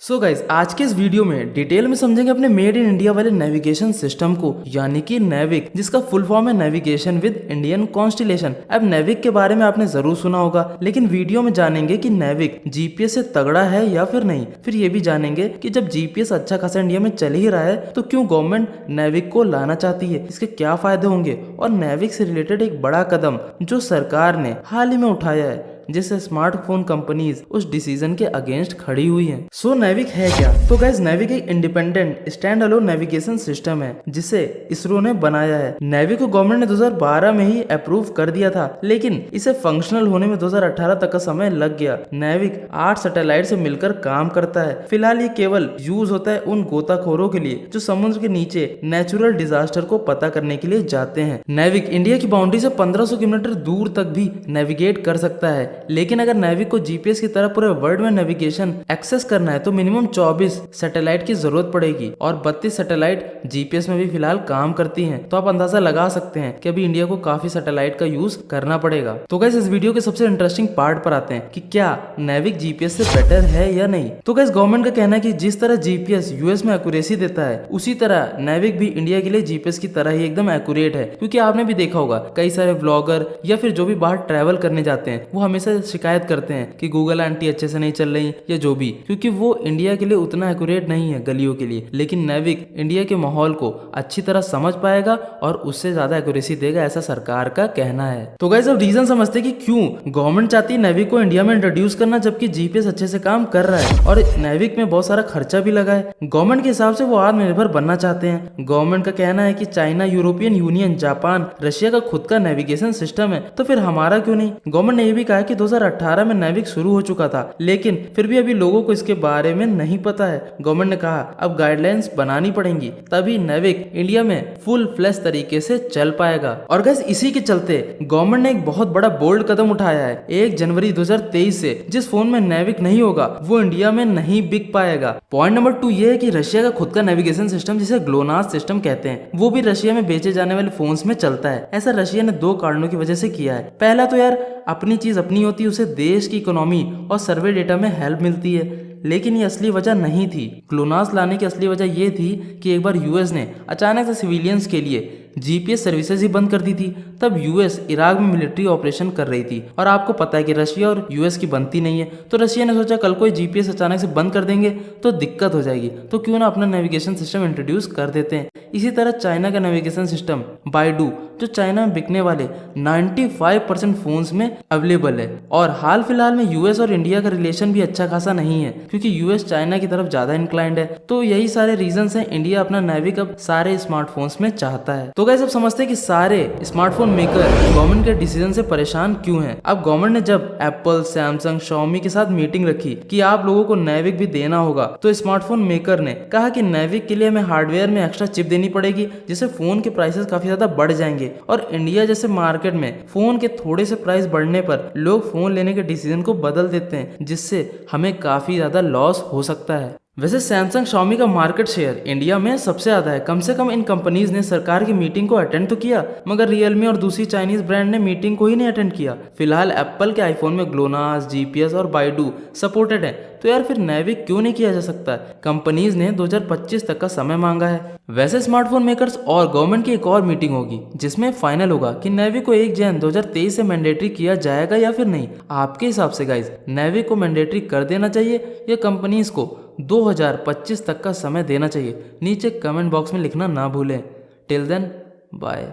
So guys आज के इस वीडियो में डिटेल में समझेंगे अपने मेड इन इंडिया वाले नेविगेशन सिस्टम को, यानी कि नेविक, जिसका फुल फॉर्म है नेविगेशन विद इंडियन कॉन्स्टिलेशन। अब नेविक के बारे में आपने जरूर सुना होगा, लेकिन वीडियो में जानेंगे कि नेविक जीपीएस से तगड़ा है या फिर नहीं। फिर ये भी जानेंगे कि जब जीपीएस अच्छा खासा इंडिया में चल ही रहा है तो क्यों गवर्नमेंट नेविक को लाना चाहती है, इसके क्या फायदे होंगे, और नेविक से रिलेटेड एक बड़ा कदम जो सरकार ने हाल ही में उठाया है जिससे स्मार्टफोन कंपनीज उस डिसीजन के अगेंस्ट खड़ी हुई हैं। सो नेविक है क्या? तो गाइज नेविक एक independent stand alone navigation system है जिसे इसरो ने बनाया है। नेविक को गवर्नमेंट ने 2012 में ही अप्रूव कर दिया था, लेकिन इसे फंक्शनल होने में 2018 तक का समय लग गया। नेविक 8 सैटेलाइट से मिलकर काम करता है। फिलहाल ये केवल यूज होता है उन गोताखोरों के लिए जो समुद्र के नीचे नेचुरल डिजास्टर को पता करने के लिए जाते हैं। नेविक इंडिया की बाउंड्री से 1500 किलोमीटर दूर तक भी नेविगेट कर सकता है, लेकिन अगर नेविक को जीपीएस की तरह पूरे वर्ल्ड में नेविगेशन एक्सेस करना है तो मिनिमम 24 सैटेलाइट की जरूरत पड़ेगी, और 32 सैटेलाइट जीपीएस में भी फिलहाल काम करती हैं। तो आप अंदाजा लगा सकते हैं कि अभी इंडिया को काफी सैटेलाइट का यूज करना पड़ेगा। तो गाइस इस वीडियो के सबसे इंटरेस्टिंग पार्ट पर आते हैं कि क्या नेविक जीपीएस से बेटर है या नहीं। तो गाइस गवर्नमेंट का कहना है कि जिस तरह जीपीएस यूएस में एक्यूरेसी देता है, उसी तरह नेविक भी इंडिया के लिए जीपीएस की तरह ही एकदम एक्यूरेट है। क्योंकि आपने भी देखा होगा कई सारे व्लॉगर या फिर जो भी बाहर ट्रैवल करने जाते हैं वो हमेशा शिकायत करते हैं कि गूगल आंटी अच्छे से नहीं चल रही या जो भी, क्योंकि वो इंडिया के लिए उतना एक्यूरेट नहीं है गलियों के लिए। लेकिन नेविक इंडिया के माहौल को अच्छी तरह समझ पाएगा और उससे ज्यादा एक्यूरेसी देगा, ऐसा सरकार का कहना है। तो गाइस अब रीजन समझते कि क्यों गवर्नमेंट चाहती है नेविक को इंडिया में इंट्रोड्यूस करना जबकि जीपीएस अच्छे से काम कर रहा है और नेविक में बहुत सारा खर्चा भी लगा है। गवर्नमेंट के हिसाब से वो आत्मनिर्भर बनना चाहते हैं। गवर्नमेंट का कहना है कि China, European union, Japan, Russia का खुद का नेविगेशन सिस्टम है, तो फिर हमारा क्यों नहीं। गवर्नमेंट ने ये भी कहा कि 2018 में नेविक शुरू हो चुका था, लेकिन फिर भी अभी लोगों को इसके बारे में नहीं पता है। गवर्नमेंट ने कहा अब गाइडलाइंस बनानी पड़ेंगी, तभी नेविक इंडिया में फुल फ्लैश तरीके से चल पाएगा। और गाइस इसी के चलते गवर्नमेंट ने एक बहुत बड़ा बोल्ड कदम उठाया है। 1 जनवरी 2023 से जिस फोन में नेविक नहीं होगा वो इंडिया में नहीं बिक पाएगा। पॉइंट नंबर 2 ये है कि रशिया का खुद का नेविगेशन सिस्टम जिसे ग्लोनास सिस्टम कहते हैं, वो भी रशिया में बेचे जाने वाले फोन्स में चलता है। ऐसा रशिया ने 2 कारणों की वजह से किया है। पहला तो यार अपनी चीज अपनी होती है, उसे देश की इकोनॉमी और सर्वे डेटा में हेल्प मिलती है, लेकिन ये असली वजह नहीं थी। ग्लोनास लाने की असली वजह ये थी कि एक बार यूएस ने अचानक से सिविलियंस के लिए जीपीएस सर्विसेज ही बंद कर दी थी। तब यूएस इराक में मिलिट्री ऑपरेशन कर रही थी, और आपको पता है कि रशिया और यूएस की बनती नहीं है, तो रशिया ने सोचा कल को जीपीएस अचानक से बंद कर देंगे तो दिक्कत हो जाएगी, तो क्यों ना अपना नेविगेशन सिस्टम इंट्रोड्यूस कर देते हैं। इसी तरह चाइना का नेविगेशन सिस्टम बाइडू, जो चाइना में बिकने वाले 95% फोन्स में अवेलेबल है। और हाल फिलहाल में यूएस और इंडिया का रिलेशन भी अच्छा खासा नहीं है, क्योंकि यूएस चाइना की तरफ ज्यादा इंक्लाइंड है। तो यही सारे रीजंस हैं इंडिया अपना नेविक अब सारे स्मार्टफोन्स में चाहता है। तो गाइस अब समझते हैं कि सारे स्मार्टफोन मेकर गवर्नमेंट के डिसीजन से परेशान क्यों हैं। अब गवर्नमेंट ने जब एप्पल, सैमसंग, शाओमी के साथ मीटिंग रखी कि आप लोगों को नेविक भी देना होगा, तो स्मार्टफोन मेकर ने कहा कि नेविक के लिए हमें हार्डवेयर में एक्स्ट्रा चिप देनी पड़ेगी, जिससे फोन के प्राइसेस काफी ज्यादा बढ़ जाएंगे। और इंडिया जैसे मार्केट में फोन के थोड़े से प्राइस बढ़ने पर लोग फोन लेने के डिसीजन को बदल देते हैं, जिससे हमें काफी ज्यादा लॉस हो सकता है। वैसे सैमसंग, शाओमी का मार्केट शेयर इंडिया में सबसे ज्यादा है। कम से कम इन कंपनीज ने सरकार की मीटिंग को अटेंड तो किया, मगर रियलमी और दूसरी चाइनीज ब्रांड ने मीटिंग को ही नहीं अटेंड किया। फिलहाल एप्पल के आईफोन में ग्लोनास, जीपीएस और बाइडू सपोर्टेड है, तो यार फिर नेविक क्यों नहीं किया जा सकता। कंपनीज ने 2025 तक का समय मांगा है। वैसे स्मार्टफोन मेकर्स और गवर्नमेंट की एक और मीटिंग होगी जिसमें फाइनल होगा कि नेविक को 1 जनवरी 2023 से मैंडेटरी किया जाएगा या फिर नहीं। आपके हिसाब से गाइज नेविक को मैंडेटरी कर देना चाहिए या कंपनीज को 2025 तक का समय देना चाहिए? नीचे कमेंट बॉक्स में लिखना ना भूलें। Till then bye.